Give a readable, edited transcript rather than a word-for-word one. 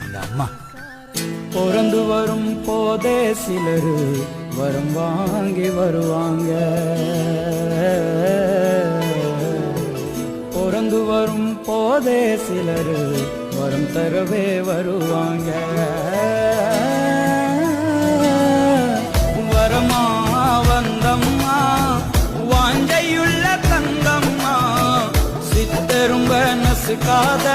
இந்த அம்மா பிறந்து வரும் போதே சிலரு வரம் வாங்கி வருவாங்க. பிறந்து வரும் போதே சிலரு வரம் தரவே வருவாங்க. வரமா வந்தம்மா வாஞ்சையுள்ள தங்கம்மா, சித்தரும்ப நசுக்காத